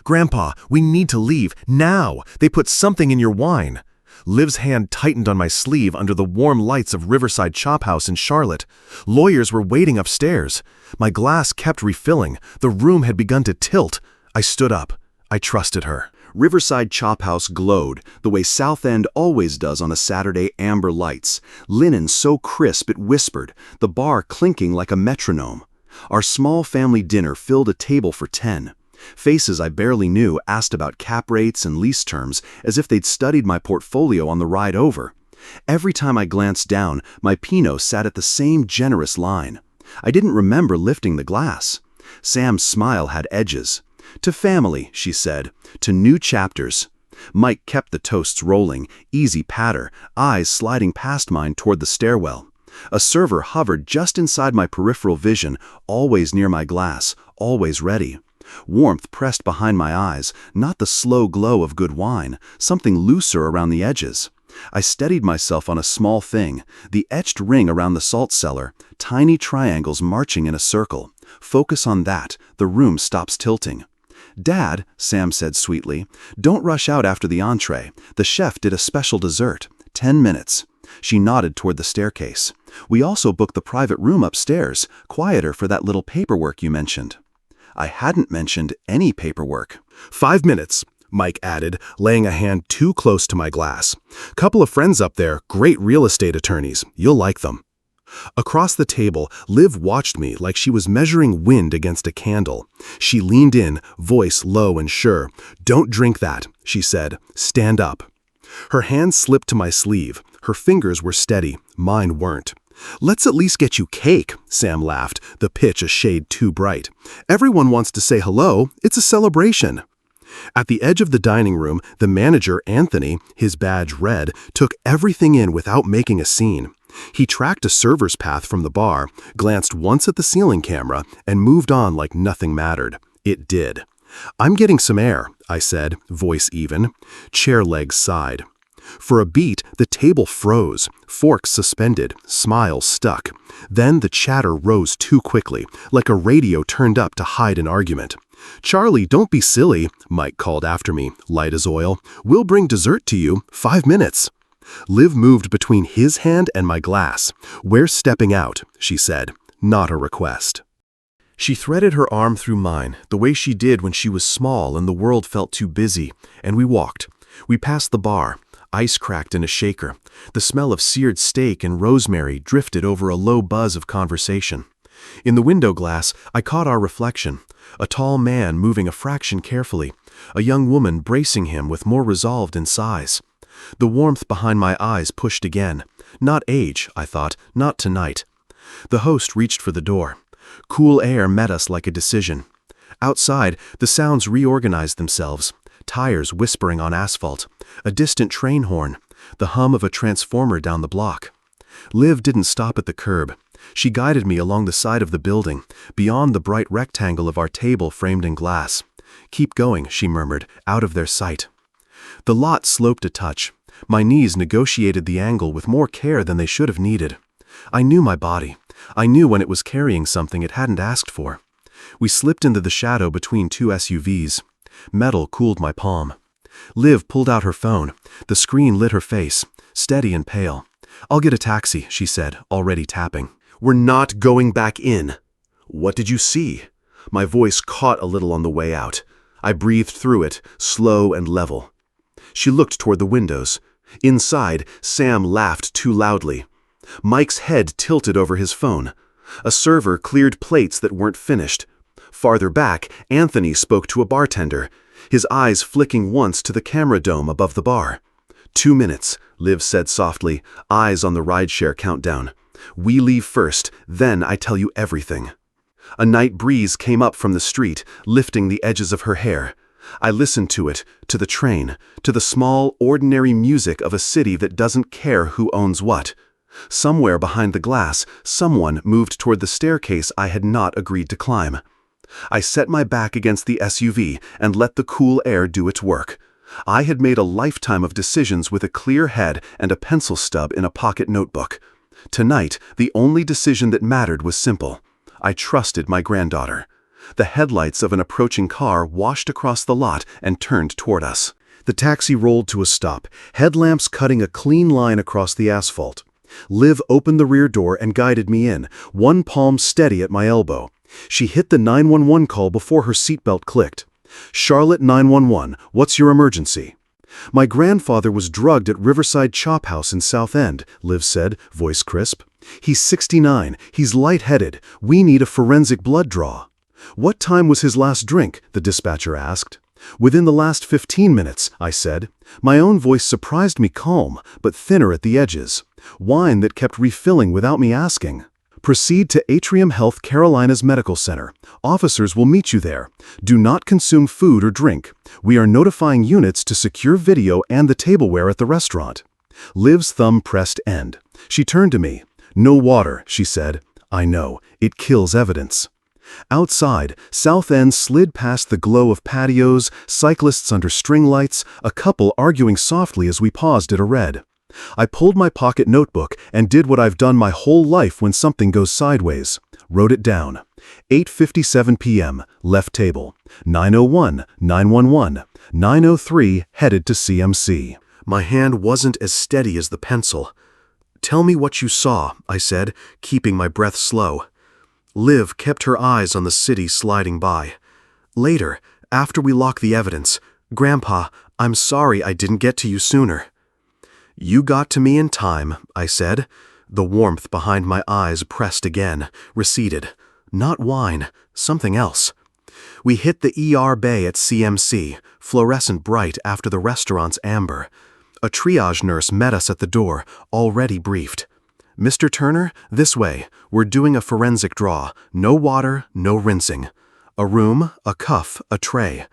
"Grandpa, we need to leave, now! They put something in your wine." Liv's hand tightened on my sleeve under the warm lights of Riverside Chop House in Charlotte. Lawyers were waiting upstairs. My glass kept refilling. The room had begun to tilt. I stood up. I trusted her. Riverside Chop House glowed, the way South End always does on a Saturday, amber lights. Linen so crisp it whispered, the bar clinking like a metronome. Our small family dinner filled a table for 10. Faces I barely knew asked about cap rates and lease terms as if they'd studied my portfolio on the ride over. Every time I glanced down, my Pinot sat at the same generous line. I didn't remember lifting the glass. Sam's smile had edges. "To family," she said, "to new chapters." Mike kept the toasts rolling, easy patter, eyes sliding past mine toward the stairwell. A server hovered just inside my peripheral vision, always near my glass, always ready. Warmth pressed behind my eyes, not the slow glow of good wine, something looser around the edges. I steadied myself on a small thing, the etched ring around the salt cellar, tiny triangles marching in a circle. Focus on that, the room stops tilting. "Dad," Sam said sweetly, "don't rush out after the entree. The chef did a special dessert. 10 minutes. She nodded toward the staircase. "We also booked the private room upstairs, quieter for that little paperwork you mentioned." I hadn't mentioned any paperwork. 5 minutes, Mike added, laying a hand too close to my glass. "Couple of friends up there, great real estate attorneys. You'll like them." Across the table, Liv watched me like she was measuring wind against a candle. She leaned in, voice low and sure. "Don't drink that," she said. "Stand up." Her hand slipped to my sleeve. Her fingers were steady. Mine weren't. "Let's at least get you cake," Sam laughed, the pitch a shade too bright. "Everyone wants to say hello. It's a celebration." At the edge of the dining room, the manager, Anthony, his badge red, took everything in without making a scene. He tracked a server's path from the bar, glanced once at the ceiling camera, and moved on like nothing mattered. It did. "I'm getting some air," I said, voice even. Chair legs sighed. For a beat, the table froze, forks suspended, smiles stuck. Then the chatter rose too quickly, like a radio turned up to hide an argument. "Charlie, don't be silly," Mike called after me, light as oil. "We'll bring dessert to you. 5 minutes." Liv moved between his hand and my glass. "We're stepping out," she said, not a request. She threaded her arm through mine, the way she did when she was small and the world felt too busy, and we walked. We passed the bar, ice cracked in a shaker. The smell of seared steak and rosemary drifted over a low buzz of conversation. In the window glass, I caught our reflection, a tall man moving a fraction carefully, a young woman bracing him with more resolve in size. The warmth behind my eyes pushed again. Not age, I thought, not tonight. The host reached for the door. Cool air met us like a decision. Outside, the sounds reorganized themselves. Tires whispering on asphalt, a distant train horn, the hum of a transformer down the block. Liv didn't stop at the curb. She guided me along the side of the building, beyond the bright rectangle of our table framed in glass. "Keep going," she murmured, out of their sight. The lot sloped a touch. My knees negotiated the angle with more care than they should have needed. I knew my body. I knew when it was carrying something it hadn't asked for. We slipped into the shadow between 2 SUVs. Metal cooled my palm. Liv pulled out her phone. The screen lit her face, steady and pale. "I'll get a taxi," she said, already tapping. "We're not going back in." "What did you see?" My voice caught a little on the way out. I breathed through it, slow and level. She looked toward the windows. Inside, Sam laughed too loudly. Mike's head tilted over his phone. A server cleared plates that weren't finished. Farther back, Anthony spoke to a bartender, his eyes flicking once to the camera dome above the bar. 2 minutes, Liv said softly, eyes on the rideshare countdown. "We leave first, then I tell you everything." A night breeze came up from the street, lifting the edges of her hair. I listened to it, to the train, to the small, ordinary music of a city that doesn't care who owns what. Somewhere behind the glass, someone moved toward the staircase I had not agreed to climb. I set my back against the SUV and let the cool air do its work. I had made a lifetime of decisions with a clear head and a pencil stub in a pocket notebook. Tonight, the only decision that mattered was simple. I trusted my granddaughter. The headlights of an approaching car washed across the lot and turned toward us. The taxi rolled to a stop, headlamps cutting a clean line across the asphalt. Liv opened the rear door and guided me in, one palm steady at my elbow. She hit the 911 call before her seatbelt clicked. "Charlotte 911, what's your emergency?" "My grandfather was drugged at Riverside Chop House in South End," Liv said, voice crisp. "He's 69, he's lightheaded, we need a forensic blood draw." "What time was his last drink?" the dispatcher asked. "Within the last 15 minutes, I said. My own voice surprised me calm, but thinner at the edges. Wine that kept refilling without me asking. "Proceed to Atrium Health Carolinas Medical Center. Officers will meet you there. Do not consume food or drink. We are notifying units to secure video and the tableware at the restaurant." Liv's thumb pressed end. She turned to me. "No water," she said. "I know. It kills evidence." Outside, South End slid past the glow of patios, cyclists under string lights, a couple arguing softly as we paused at a red. I pulled my pocket notebook and did what I've done my whole life when something goes sideways. Wrote it down. 8:57 p.m., left table. 9:01, 911. 9:03, headed to CMC. My hand wasn't as steady as the pencil. "Tell me what you saw," I said, keeping my breath slow. Liv kept her eyes on the city sliding by. "Later, after we lock the evidence, Grandpa, I'm sorry I didn't get to you sooner." "You got to me in time," I said. The warmth behind my eyes pressed again, receded. Not wine, something else. We hit the ER bay at CMC, fluorescent bright after the restaurant's amber. A triage nurse met us at the door, already briefed. "Mr. Turner, this way. We're doing a forensic draw. No water, no rinsing. A room, a cuff, a tray.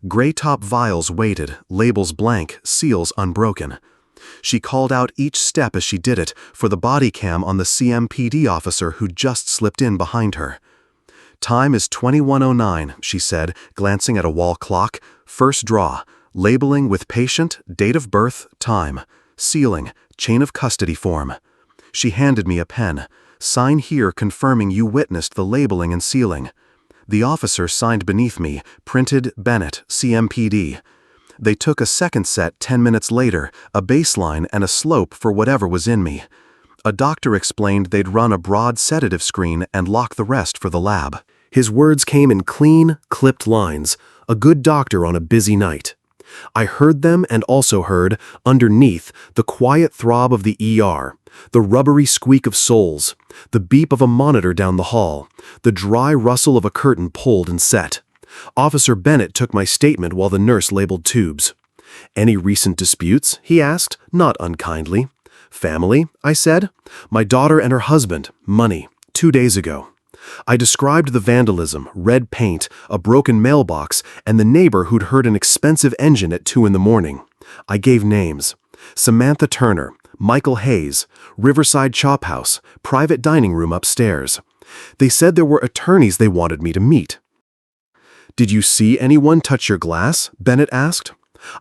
Gray top vials weighted, labels blank, seals unbroken." She called out each step as she did it for the body cam on the CMPD officer who just slipped in behind her. "Time is 21:09, she said, glancing at a wall clock. "First draw. Labeling with patient, date of birth, time. Sealing, chain of custody form." She handed me a pen. "Sign here confirming you witnessed the labeling and sealing." The officer signed beneath me, printed Bennett, CMPD. They took a second set 10 minutes later, a baseline and a slope for whatever was in me. A doctor explained they'd run a broad sedative screen and lock the rest for the lab. His words came in clean, clipped lines, a good doctor on a busy night. I heard them and also heard, underneath, the quiet throb of the ER, the rubbery squeak of soles, the beep of a monitor down the hall, the dry rustle of a curtain pulled and set. Officer Bennett took my statement while the nurse labeled tubes. "Any recent disputes?" he asked, not unkindly. "Family," I said. "My daughter and her husband, money, 2 days ago." I described the vandalism, red paint, a broken mailbox, and the neighbor who'd heard an expensive engine at 2 in the morning. I gave names. Samantha Turner, Michael Hayes, Riverside Chop House, private dining room upstairs. They said there were attorneys they wanted me to meet. "Did you see anyone touch your glass?" Bennett asked.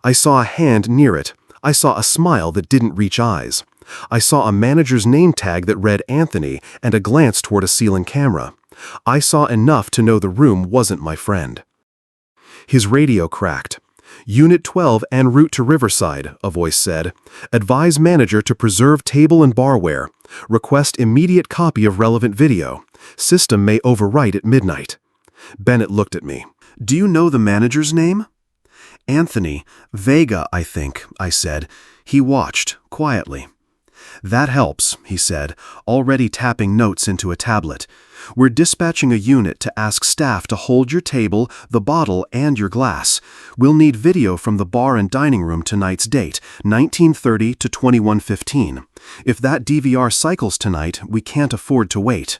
I saw a hand near it. I saw a smile that didn't reach eyes. I saw a manager's name tag that read Anthony and a glance toward a ceiling camera. I saw enough to know the room wasn't my friend. His radio cracked. "Unit 12 en route to Riverside," a voice said. "Advise manager to preserve table and barware. Request immediate copy of relevant video. System may overwrite at midnight." Bennett looked at me. "Do you know the manager's name?" "Anthony. Vega, I think," I said. He watched, quietly. "That helps," he said, already tapping notes into a tablet. "We're dispatching a unit to ask staff to hold your table, the bottle, and your glass. We'll need video from the bar and dining room tonight's date, 19:30 to 21:15. If that DVR cycles tonight, we can't afford to wait."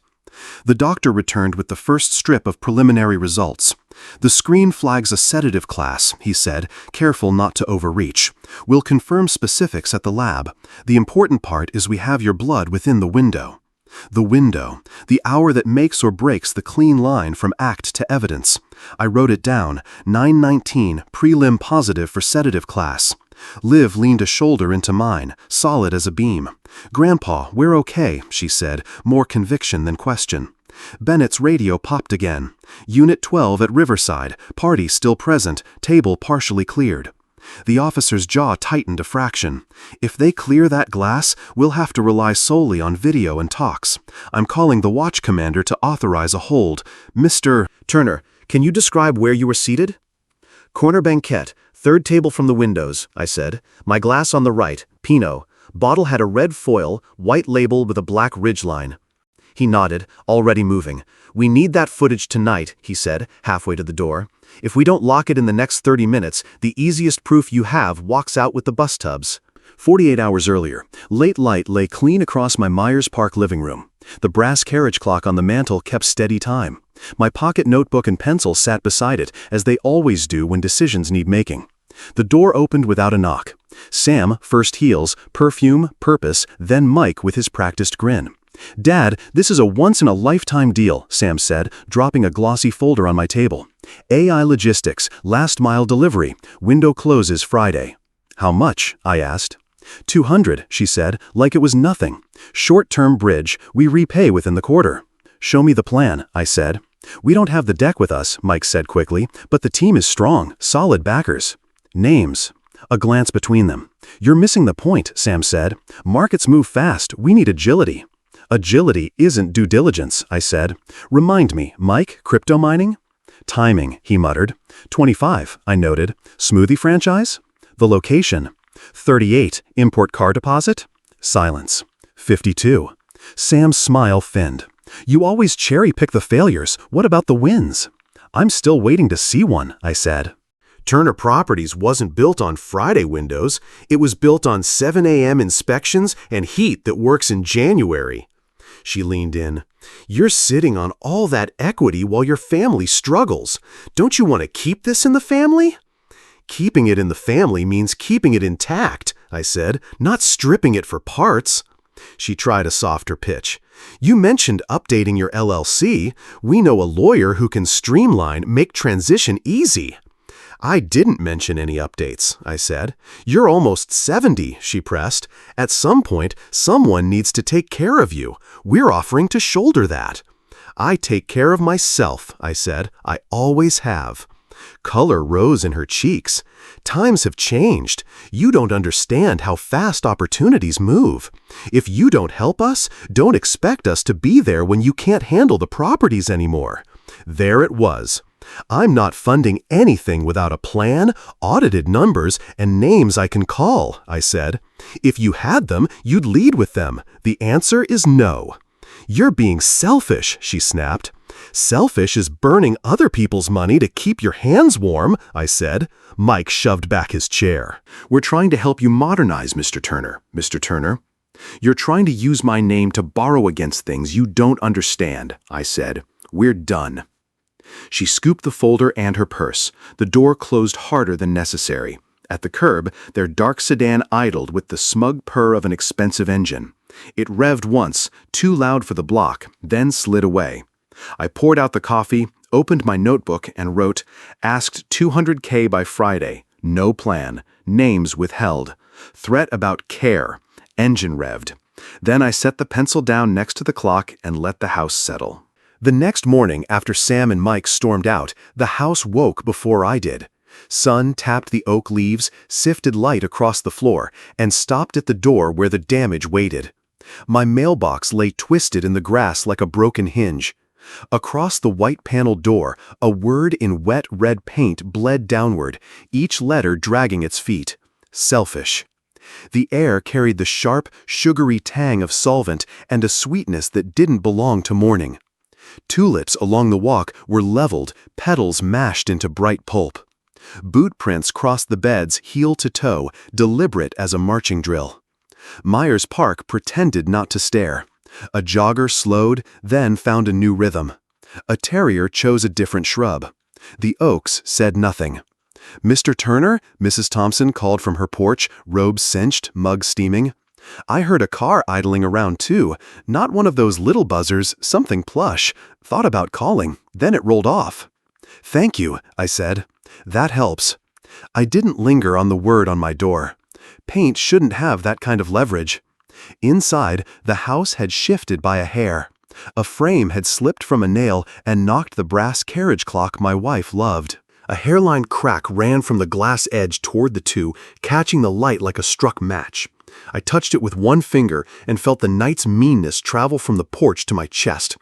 The doctor returned with the first strip of preliminary results. "The screen flags a sedative class," he said, careful not to overreach. "We'll confirm specifics at the lab. The important part is we have your blood within the window." The window, the hour that makes or breaks the clean line from act to evidence. I wrote it down, 9:19, prelim positive for sedative class. Liv leaned a shoulder into mine, solid as a beam. "Grandpa, we're okay," she said, more conviction than question. Bennett's radio popped again. Unit 12 at Riverside, party still present, table partially cleared. The officer's jaw tightened a fraction. If they clear that glass, we'll have to rely solely on video and talks. I'm calling the watch commander to authorize a hold. Mr. Turner, can you describe where you were seated? Corner banquette, third table from the windows, I said. My glass on the right, Pinot. Bottle had a red foil, white label with a black ridgeline. He nodded, already moving. We need that footage tonight, he said, halfway to the door. If we don't lock it in the next 30 minutes, the easiest proof you have walks out with the bus tubs. 48 hours earlier, late light lay clean across my Myers Park living room. The brass carriage clock on the mantel kept steady time. My pocket notebook and pencil sat beside it, as they always do when decisions need making. The door opened without a knock. Sam, first heels, perfume, purpose, then Mike with his practiced grin. Dad, this is a once-in-a-lifetime deal, Sam said, dropping a glossy folder on my table. AI Logistics, last-mile delivery, window closes Friday. How much? I asked. 200, she said, like it was nothing. Short-term bridge, we repay within the quarter. Show me the plan, I said. We don't have the deck with us, Mike said quickly, but the team is strong, solid backers. Names. A glance between them. You're missing the point, Sam said. Markets move fast, we need agility. Agility isn't due diligence, I said. Remind me, Mike, crypto mining? Timing, he muttered. 25, I noted. Smoothie franchise? The location. 38, import car deposit? Silence. 52. Sam's smile thinned. You always cherry-pick the failures. What about the wins? I'm still waiting to see one, I said. Turner Properties wasn't built on Friday windows. It was built on 7 a.m. inspections and heat that works in January. She leaned in. You're sitting on all that equity while your family struggles. Don't you want to keep this in the family? Keeping it in the family means keeping it intact, I said, not stripping it for parts. She tried a softer pitch. You mentioned updating your LLC. We know a lawyer who can streamline, make transition easy. I didn't mention any updates, I said. You're almost 70, she pressed. At some point, someone needs to take care of you. We're offering to shoulder that. I take care of myself, I said. I always have. Color rose in her cheeks. Times have changed. You don't understand how fast opportunities move. If you don't help us, don't expect us to be there when you can't handle the properties anymore. There it was. I'm not funding anything without a plan, audited numbers, and names I can call, I said. If you had them, you'd lead with them. The answer is no. You're being selfish, she snapped. Selfish is burning other people's money to keep your hands warm, I said. Mike shoved back his chair. We're trying to help you modernize, Mr. Turner. Mr. Turner. You're trying to use my name to borrow against things you don't understand, I said. We're done. She scooped the folder and her purse. The door closed harder than necessary. At the curb, their dark sedan idled with the smug purr of an expensive engine. It revved once, too loud for the block, then slid away. I poured out the coffee, opened my notebook, and wrote, asked $200K by Friday. No plan. Names withheld. Threat about care. Engine revved. Then I set the pencil down next to the clock and let the house settle. The next morning, after Sam and Mike stormed out, the house woke before I did. Sun tapped the oak leaves, sifted light across the floor, and stopped at the door where the damage waited. My mailbox lay twisted in the grass like a broken hinge. Across the white-paneled door, a word in wet red paint bled downward, each letter dragging its feet. Selfish. The air carried the sharp, sugary tang of solvent and a sweetness that didn't belong to morning. Tulips along the walk were leveled, petals mashed into bright pulp. Boot prints crossed the beds heel to toe, deliberate as a marching drill. Myers Park pretended not to stare. A jogger slowed, then found a new rhythm. A terrier chose a different shrub. The oaks said nothing. Mr. Turner, Mrs. Thompson called from her porch, robe cinched, mug steaming. I heard a car idling around too, not one of those little buzzers, something plush. Thought about calling, then it rolled off. Thank you, I said. That helps. I didn't linger on the word on my door. Paint shouldn't have that kind of leverage. Inside, the house had shifted by a hair. A frame had slipped from a nail and knocked the brass carriage clock my wife loved. A hairline crack ran from the glass edge toward the two, catching the light like a struck match. I touched it with one finger and felt the night's meanness travel from the porch to my chest.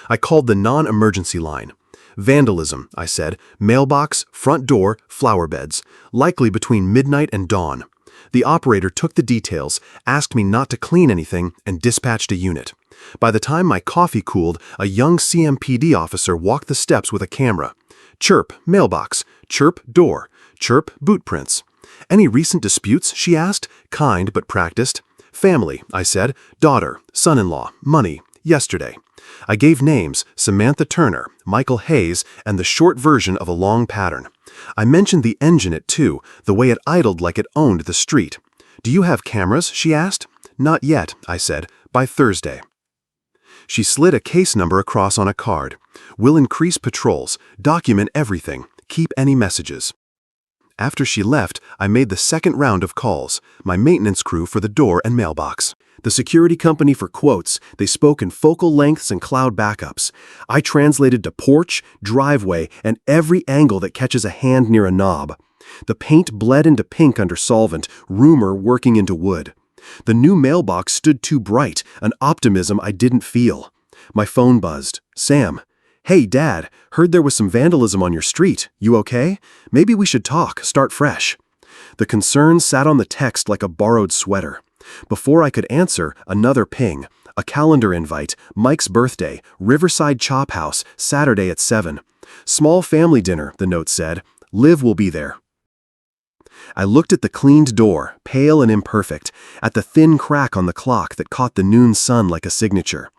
I called the non-emergency line. Vandalism, I said. Mailbox, front door, flower beds. Likely between midnight and dawn. The operator took the details, asked me not to clean anything, and dispatched a unit. By the time my coffee cooled, a young CMPD officer walked the steps with a camera. Chirp, mailbox. Chirp, door. Chirp, boot prints. Any recent disputes, she asked, kind but practiced. Family, I said. Daughter, son-in-law, money, yesterday. I gave names, Samantha Turner, Michael Hayes, and the short version of a long pattern. I mentioned the engine it too, the way it idled like it owned the street. Do you have cameras, she asked. Not yet, I said, by Thursday. She slid a case number across on a card. We'll increase patrols, document everything, keep any messages. After she left, I made the second round of calls, my maintenance crew for the door and mailbox. The security company for quotes, they spoke in focal lengths and cloud backups. I translated to porch, driveway, and every angle that catches a hand near a knob. The paint bled into pink under solvent, rumor working into wood. The new mailbox stood too bright, an optimism I didn't feel. My phone buzzed. Sam. Hey, Dad, heard there was some vandalism on your street. You okay? Maybe we should talk, start fresh. The concern sat on the text like a borrowed sweater. Before I could answer, another ping. A calendar invite, Mike's birthday, Riverside Chop House, Saturday at 7. Small family dinner, the note said. Liv will be there. I looked at the cleaned door, pale and imperfect, at the thin crack on the clock that caught the noon sun like a signature.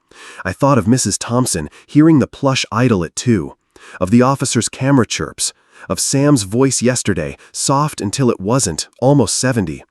I thought of Mrs. Thompson hearing the plush idol at 2, of the officer's camera chirps, of Sam's voice yesterday, soft until it wasn't, almost 70.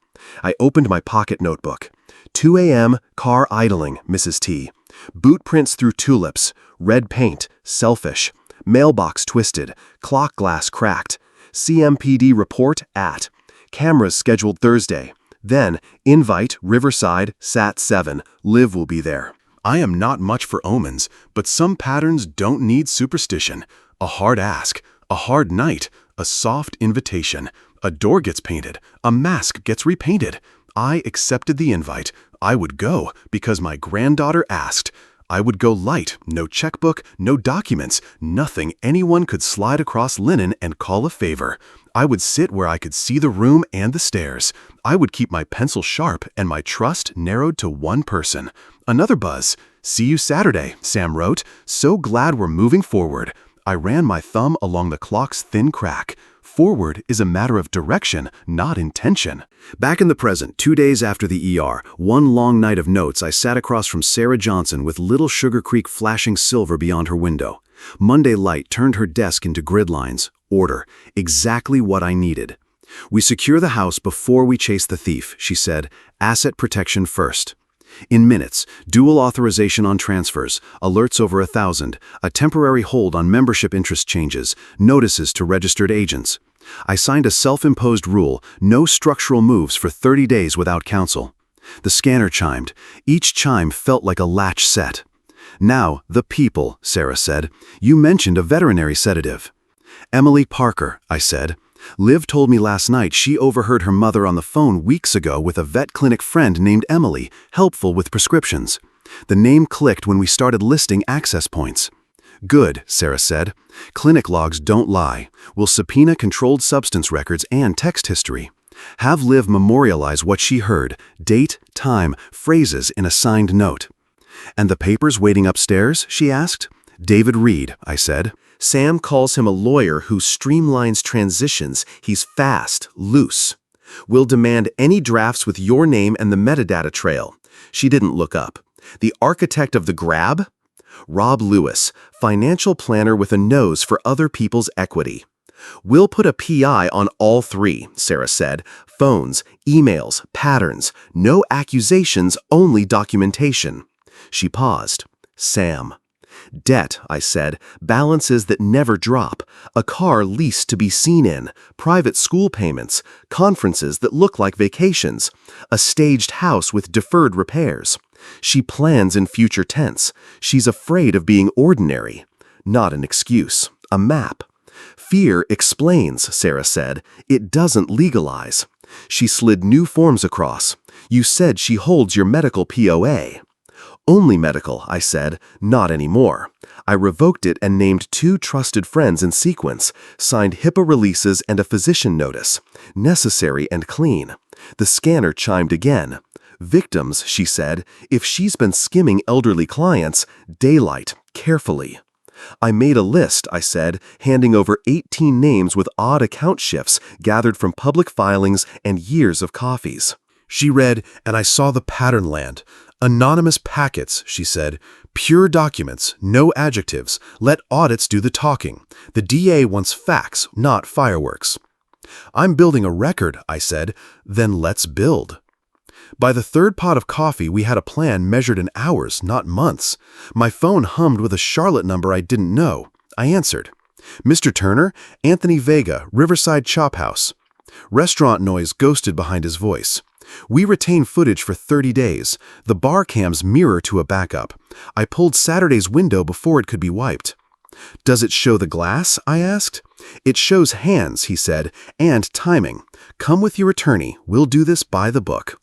I opened my pocket notebook. 2 a.m., car idling, Mrs. T. Boot prints through tulips, red paint, selfish, mailbox twisted, clock glass cracked, CMPD report at, cameras scheduled Thursday. Then, invite, Riverside, Sat 7, Liv will be there. I am not much for omens, but some patterns don't need superstition. A hard ask, a hard night, a soft invitation. A door gets painted, a mask gets repainted. I accepted the invite. I would go because my granddaughter asked. I would go light, no checkbook, no documents, nothing anyone could slide across linen and call a favor. I would sit where I could see the room and the stairs. I would keep my pencil sharp and my trust narrowed to one person. Another buzz. See you Saturday, Sam wrote. So glad we're moving forward. I ran my thumb along the clock's thin crack. Forward is a matter of direction, not intention. Back in the present, 2 days after the ER, one long night of notes, I sat across from Sarah Johnson with Little Sugar Creek flashing silver beyond her window. Monday light turned her desk into grid lines. Order. Exactly what I needed. We secure the house before we chase the thief, she said. Asset protection first. In minutes, dual authorization on transfers, alerts over 1,000, a temporary hold on membership interest changes, notices to registered agents. I signed a self-imposed rule, no structural moves for 30 days without counsel. The scanner chimed. Each chime felt like a latch set. Now, the people, Sarah said. You mentioned a veterinary sedative. Emily Parker, I said. Liv told me last night she overheard her mother on the phone weeks ago with a vet clinic friend named Emily, helpful with prescriptions. The name clicked when we started listing access points. Good, Sarah said. Clinic logs don't lie. We'll subpoena controlled substance records and text history. Have Liv memorialize what she heard, date, time, phrases in a signed note. And the papers waiting upstairs, she asked. David Reed, I said. Sam calls him a lawyer who streamlines transitions. He's fast, loose. We'll demand any drafts with your name and the metadata trail. She didn't look up. The architect of the grab? Rob Lewis, financial planner with a nose for other people's equity. We'll put a PI on all 3, Sarah said. Phones, emails, patterns. No accusations, only documentation. She paused. Sam. Debt, I said, balances that never drop, a car leased to be seen in, private school payments, conferences that look like vacations, a staged house with deferred repairs. She plans in future tense. She's afraid of being ordinary. Not an excuse, a map. Fear explains, Sarah said. It doesn't legalize. She slid new forms across. You said she holds your medical POA. Only medical, I said, not anymore. I revoked it and named 2 trusted friends in sequence, signed HIPAA releases and a physician notice. Necessary and clean. The scanner chimed again. Victims, she said, if she's been skimming elderly clients, daylight, carefully. I made a list, I said, handing over 18 names with odd account shifts gathered from public filings and years of coffees. She read, and I saw the pattern land. Anonymous packets, she said. Pure documents, no adjectives. Let audits do the talking. The DA wants facts, not fireworks. I'm building a record, I said. Then let's build. By the 3rd pot of coffee, we had a plan measured in hours, not months. My phone hummed with a Charlotte number I didn't know. I answered. Mr. Turner, Anthony Vega, Riverside Chop House. Restaurant noise ghosted behind his voice. We retain footage for 30 days. The bar cams mirror to a backup. I pulled Saturday's window before it could be wiped. Does it show the glass? I asked. It shows hands, he said, and timing. Come with your attorney. We'll do this by the book.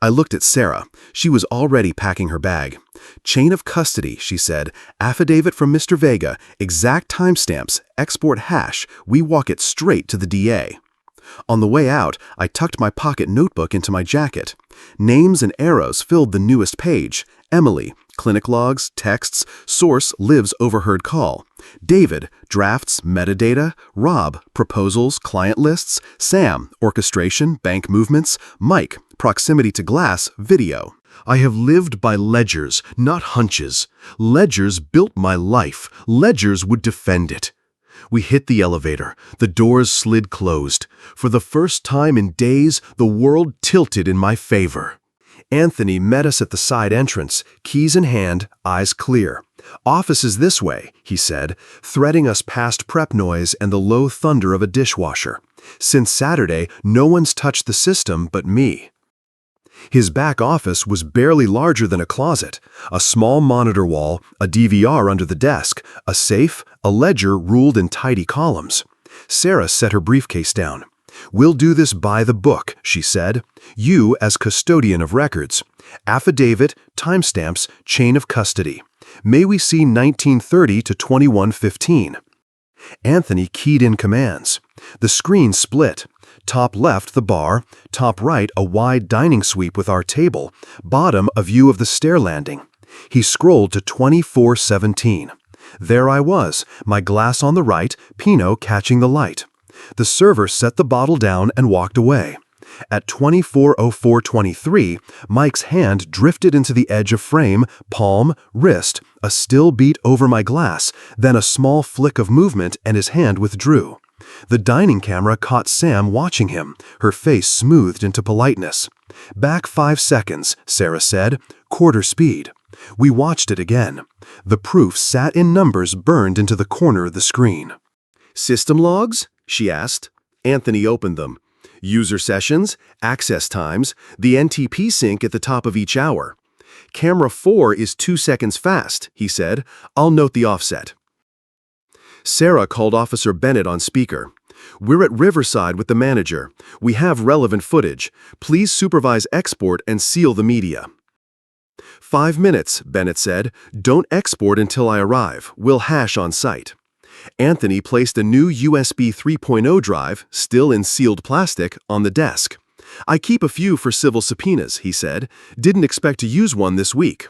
I looked at Sarah. She was already packing her bag. Chain of custody, she said. Affidavit from Mr. Vega. Exact timestamps. Export hash. We walk it straight to the DA. On the way out, I tucked my pocket notebook into my jacket. Names and arrows filled the newest page. Emily, clinic logs, texts, source lives overheard call. David, drafts, metadata. Rob, proposals, client lists. Sam, orchestration, bank movements. Mike, proximity to glass, video. I have lived by ledgers, not hunches. Ledgers built my life. Ledgers would defend it. We hit the elevator. The doors slid closed. For the first time in days, the world tilted in my favor. Anthony met us at the side entrance, keys in hand, eyes clear. Office is this way, he said, threading us past prep noise and the low thunder of a dishwasher. Since Saturday, no one's touched the system but me. His back office was barely larger than a closet. A small monitor wall, a DVR under the desk, a safe, a ledger ruled in tidy columns. Sarah set her briefcase down. We'll do this by the book, she said. You as custodian of records. Affidavit, timestamps, chain of custody. May we see 1930 to 2115. Anthony keyed in commands. The screen split. Top left, the bar. Top right, a wide dining suite with our table. Bottom, a view of the stair landing. He scrolled to 2417. There I was, my glass on the right, Pinot catching the light. The server set the bottle down and walked away. At 24:04:23, Mike's hand drifted into the edge of frame, palm, wrist, a still beat over my glass, then a small flick of movement and his hand withdrew. The dining camera caught Sam watching him, her face smoothed into politeness. Back 5 seconds, Sarah said, quarter speed. We watched it again. The proof sat in numbers burned into the corner of the screen. System logs? She asked. Anthony opened them. User sessions, access times, the NTP sync at the top of each hour. Camera 4 is 2 seconds fast, he said. I'll note the offset. Sarah called Officer Bennett on speaker. We're at Riverside with the manager. We have relevant footage. Please supervise export and seal the media. 5 minutes, Bennett said. Don't export until I arrive. We'll hash on site. Anthony placed a new USB 3.0 drive, still in sealed plastic, on the desk. I keep a few for civil subpoenas, he said. Didn't expect to use one this week.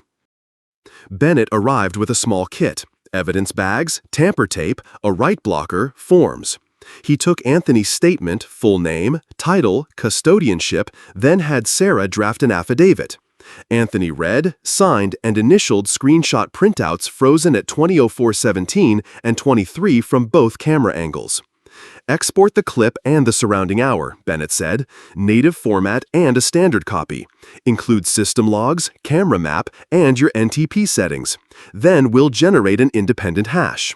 Bennett arrived with a small kit. Evidence bags, tamper tape, a write blocker, forms. He took Anthony's statement, full name, title, custodianship, then had Sarah draft an affidavit. Anthony read, signed, and initialed screenshot printouts frozen at 20:04:17 and 23 from both camera angles. Export the clip and the surrounding hour, Bennett said. Native format and a standard copy. Include system logs, camera map, and your NTP settings. Then we'll generate an independent hash.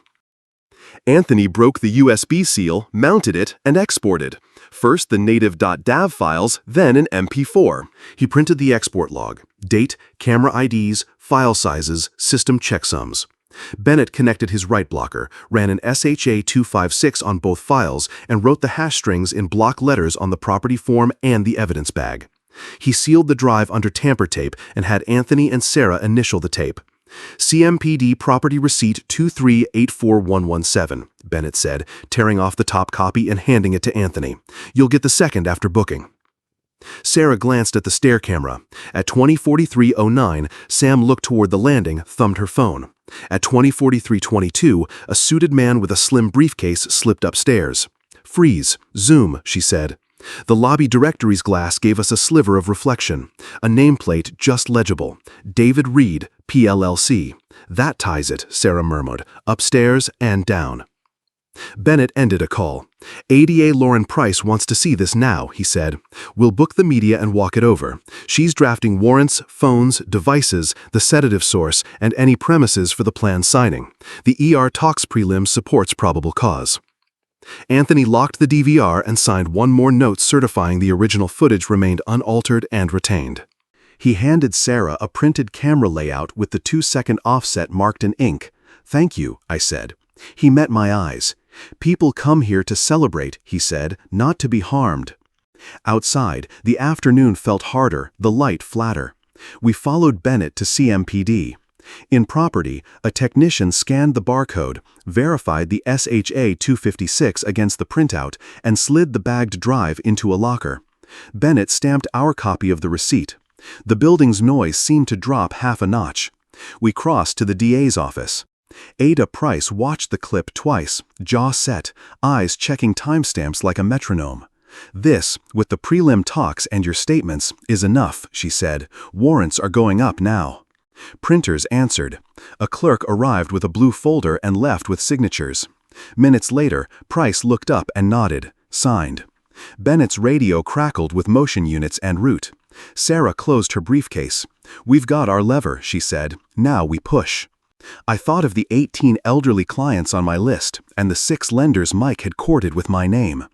Anthony broke the USB seal, mounted it, and exported. First the native.dav files, then an MP4. He printed the export log, date, camera IDs, file sizes, system checksums. Bennett connected his write blocker, ran an SHA-256 on both files, and wrote the hash strings in block letters on the property form and the evidence bag. He sealed the drive under tamper tape and had Anthony and Sarah initial the tape. CMPD property receipt 2384117, Bennett said, tearing off the top copy and handing it to Anthony. You'll get the second after booking. Sarah glanced at the stair camera. At 20:43:09, Sam looked toward the landing, thumbed her phone. At 20:43:22, a suited man with a slim briefcase slipped upstairs. Freeze, zoom, she said. The lobby directory's glass gave us a sliver of reflection. A nameplate just legible. David Reed, PLLC. That ties it, Sarah murmured, upstairs and down. Bennett ended a call. ADA Lauren Price wants to see this now, he said. We'll book the media and walk it over. She's drafting warrants, phones, devices, the sedative source, and any premises for the planned signing. The ER talks prelim supports probable cause. Anthony locked the DVR and signed one more note certifying the original footage remained unaltered and retained. He handed Sarah a printed camera layout with the 2-second offset marked in ink. Thank you, I said. He met my eyes. People come here to celebrate, he said, not to be harmed. Outside, the afternoon felt harder, the light flatter. We followed Bennett to CMPD. In property, a technician scanned the barcode, verified the SHA-256 against the printout, and slid the bagged drive into a locker. Bennett stamped our copy of the receipt. The building's noise seemed to drop half a notch. We crossed to the DA's office. Ada Price watched the clip twice, jaw set, eyes checking timestamps like a metronome. This, with the prelim talks and your statements, is enough, she said. Warrants are going up now. Printers answered. A clerk arrived with a blue folder and left with signatures. Minutes later, Price looked up and nodded. Signed. Bennett's radio crackled with motion units en route. Sarah closed her briefcase. We've got our lever, she said. Now we push. I thought of the 18 elderly clients on my list and the 6 lenders Mike had courted with my name.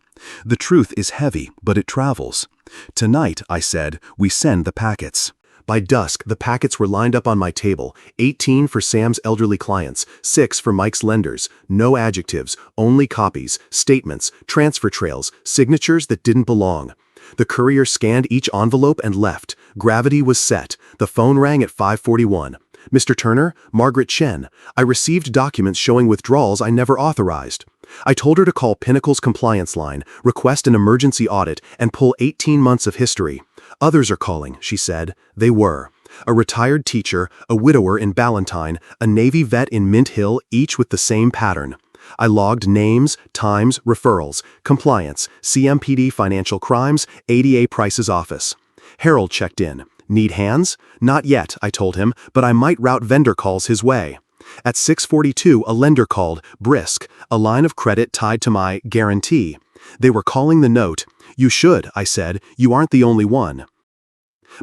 The truth is heavy, but it travels. Tonight, I said, we send the packets. By dusk, the packets were lined up on my table, 18 for Sam's elderly clients, 6 for Mike's lenders, no adjectives, only copies, statements, transfer trails, signatures that didn't belong. The courier scanned each envelope and left. Gravity was set. The phone rang at 5:41. Mr. Turner, Margaret Chen, I received documents showing withdrawals I never authorized. I told her to call Pinnacle's compliance line, request an emergency audit, and pull 18 months of history. Others are calling, she said. They were. A retired teacher, a widower in Ballantyne, a Navy vet in Mint Hill, each with the same pattern. I logged names, times, referrals, compliance, CMPD financial crimes, ADA Price's office. Harold checked in. Need hands? Not yet, I told him, but I might route vendor calls his way. At 6:42, a lender called, brisk, a line of credit tied to my guarantee. They were calling the note. You should, I said. You aren't the only one.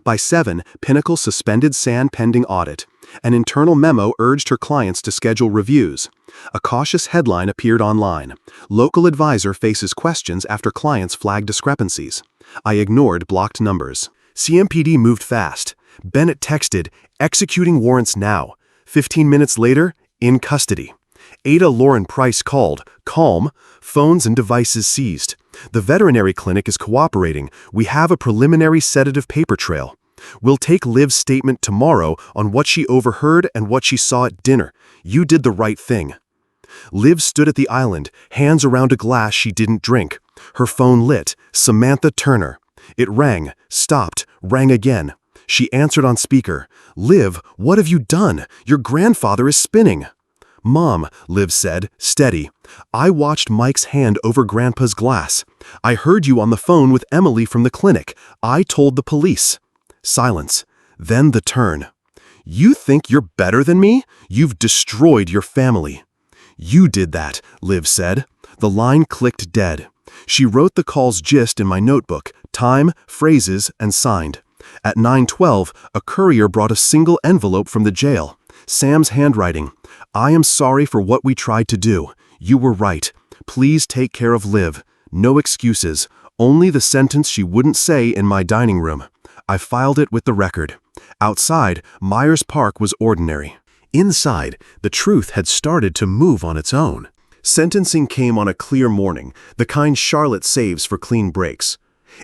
By 7, Pinnacle suspended San pending audit. An internal memo urged her clients to schedule reviews. A cautious headline appeared online. Local advisor faces questions after clients flag discrepancies. I ignored blocked numbers. CMPD moved fast. Bennett texted, executing warrants now. 15 minutes later, in custody. Ada Lauren Price called, calm, phones and devices seized. The veterinary clinic is cooperating. We have a preliminary sedative paper trail. We'll take Liv's statement tomorrow on what she overheard and what she saw at dinner. You did the right thing. Liv stood at the island, hands around a glass she didn't drink. Her phone lit. Samantha Turner. It rang, stopped, rang again. She answered on speaker. Liv, what have you done? Your grandfather is spinning. Mom, Liv said, steady. I watched Mike's hand over Grandpa's glass. I heard you on the phone with Emily from the clinic. I told the police. Silence. Then the turn. You think you're better than me? You've destroyed your family. You did that, Liv said. The line clicked dead. She wrote the call's gist in my notebook, time, phrases, and signed. At 9:12, a courier brought a single envelope from the jail. Sam's handwriting. I am sorry for what we tried to do. You were right. Please take care of Liv. No excuses. Only the sentence she wouldn't say in my dining room. I filed it with the record. Outside, Myers Park was ordinary. Inside, the truth had started to move on its own. Sentencing came on a clear morning, the kind Charlotte saves for clean breaks.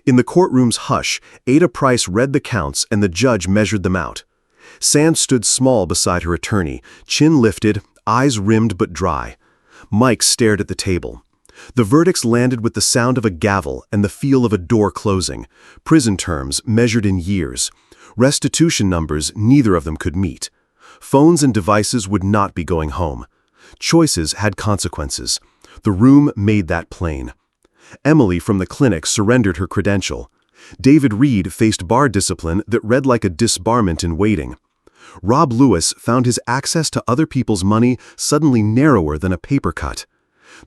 In the courtroom's hush, Ada Price read the counts and the judge measured them out. Sand stood small beside her attorney, chin lifted, eyes rimmed but dry. Mike stared at the table. The verdicts landed with the sound of a gavel and the feel of a door closing. Prison terms measured in years. Restitution numbers neither of them could meet. Phones and devices would not be going home. Choices had consequences. The room made that plain. Emily from the clinic surrendered her credential. David Reed faced bar discipline that read like a disbarment in waiting. Rob Lewis found his access to other people's money suddenly narrower than a paper cut.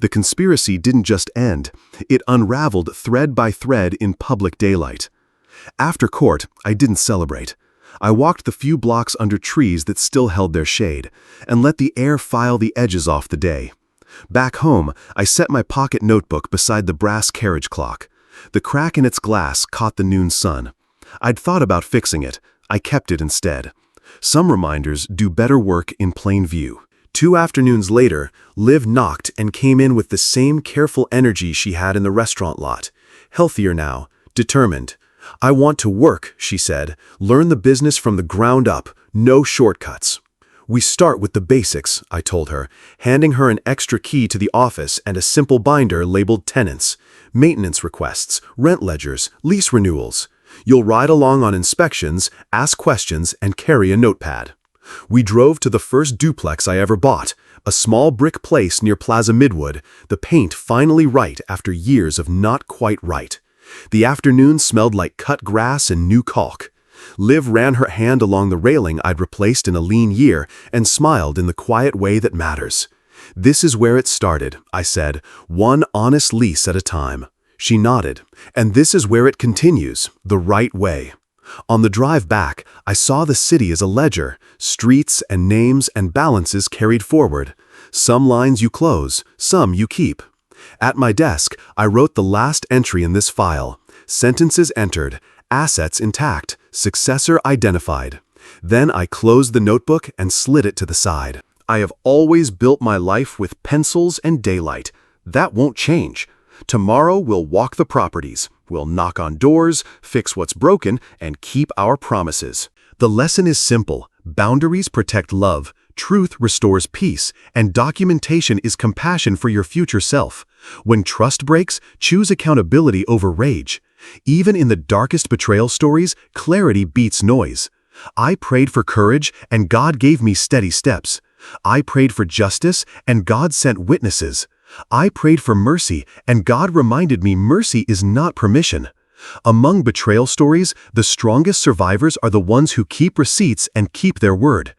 The conspiracy didn't just end. It unraveled thread by thread in public daylight. After court, I didn't celebrate. I walked the few blocks under trees that still held their shade, and let the air file the edges off the day. Back home, I set my pocket notebook beside the brass carriage clock. The crack in its glass caught the noon sun. I'd thought about fixing it. I kept it instead. Some reminders do better work in plain view. 2 afternoons later, Liv knocked and came in with the same careful energy she had in the restaurant lot. Healthier now, determined. "I want to work," she said. "Learn the business from the ground up. No shortcuts." "We start with the basics," I told her, handing her an extra key to the office and a simple binder labeled tenants, maintenance requests, rent ledgers, lease renewals. You'll ride along on inspections, ask questions, and carry a notepad. We drove to the first duplex I ever bought, a small brick place near Plaza Midwood, the paint finally right after years of not quite right. The afternoon smelled like cut grass and new caulk. Liv ran her hand along the railing I'd replaced in a lean year and smiled in the quiet way that matters. "This is where it started," I said, "one honest lease at a time." She nodded. "And this is where it continues, the right way." On the drive back, I saw the city as a ledger, streets and names and balances carried forward. Some lines you close, some you keep. At my desk, I wrote the last entry in this file. Sentences entered, assets intact, successor identified. Then I closed the notebook and slid it to the side. I have always built my life with pencils and daylight. That won't change. Tomorrow we'll walk the properties. We'll knock on doors, fix what's broken, and keep our promises. The lesson is simple. Boundaries protect love, truth restores peace, and documentation is compassion for your future self. When trust breaks, choose accountability over rage. Even in the darkest betrayal stories, clarity beats noise. I prayed for courage, and God gave me steady steps. I prayed for justice, and God sent witnesses. I prayed for mercy, and God reminded me mercy is not permission. Among betrayal stories, the strongest survivors are the ones who keep receipts and keep their word.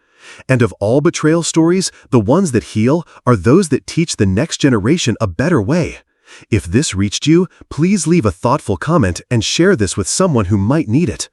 And of all betrayal stories, the ones that heal are those that teach the next generation a better way. If this reached you, please leave a thoughtful comment and share this with someone who might need it.